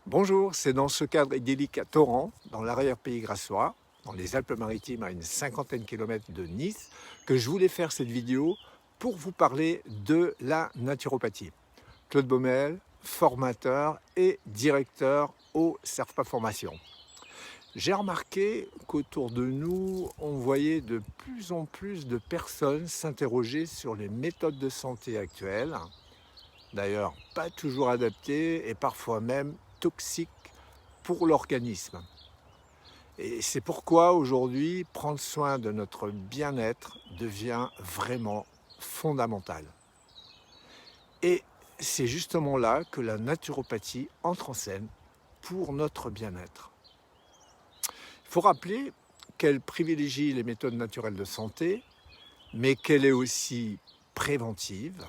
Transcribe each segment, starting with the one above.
Bonjour, c'est dans ce cadre idyllique à Torrent, dans l'arrière-pays grassois, dans les Alpes-Maritimes à une cinquantaine de kilomètres de Nice, que je voulais faire cette vidéo pour vous parler de la naturopathie. Claude Baumel, formateur et directeur au CERFPA Formation. J'ai remarqué qu'autour de nous, on voyait de plus en plus de personnes s'interroger sur les méthodes de santé actuelles, d'ailleurs pas toujours adaptées et parfois même toxiques pour l'organisme. Et c'est pourquoi aujourd'hui, prendre soin de notre bien-être devient vraiment fondamental. Et c'est justement là que la naturopathie entre en scène pour notre bien-être. Il faut rappeler qu'elle privilégie les méthodes naturelles de santé, mais qu'elle est aussi préventive.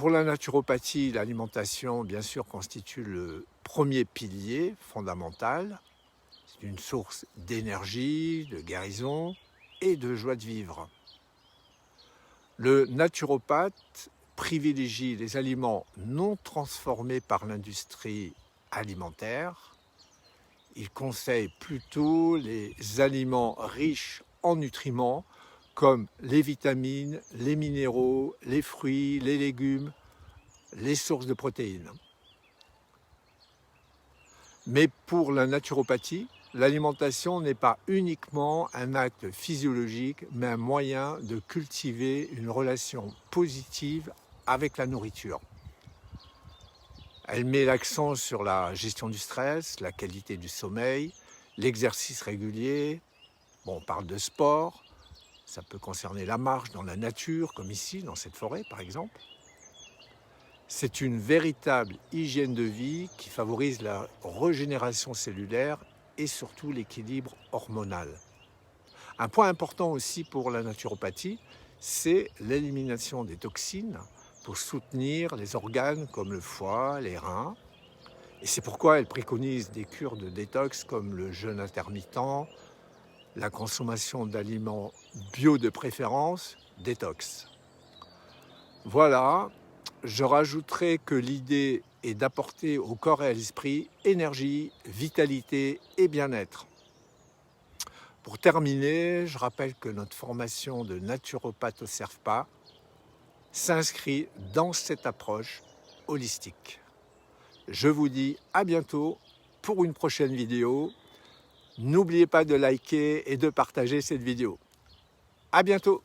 Pour la naturopathie, l'alimentation, bien sûr, constitue le premier pilier fondamental. C'est une source d'énergie, de guérison et de joie de vivre. Le naturopathe privilégie les aliments non transformés par l'industrie alimentaire. Il conseille plutôt les aliments riches en nutriments comme les vitamines, les minéraux, les fruits, les légumes, les sources de protéines. Mais pour la naturopathie, l'alimentation n'est pas uniquement un acte physiologique, mais un moyen de cultiver une relation positive avec la nourriture. Elle met l'accent sur la gestion du stress, la qualité du sommeil, l'exercice régulier. Bon, on parle de sport, ça peut concerner la marche dans la nature, comme ici, dans cette forêt par exemple. C'est une véritable hygiène de vie qui favorise la régénération cellulaire et surtout l'équilibre hormonal. Un point important aussi pour la naturopathie, c'est l'élimination des toxines pour soutenir les organes comme le foie, les reins. Et c'est pourquoi elle préconise des cures de détox comme le jeûne intermittent, la consommation d'aliments bio de préférence, détox. Voilà, je rajouterai que l'idée est d'apporter au corps et à l'esprit énergie, vitalité et bien-être. Pour terminer, je rappelle que notre formation de naturopathe au CERFPA s'inscrit dans cette approche holistique. Je vous dis à bientôt pour une prochaine vidéo. N'oubliez pas de liker et de partager cette vidéo. À bientôt!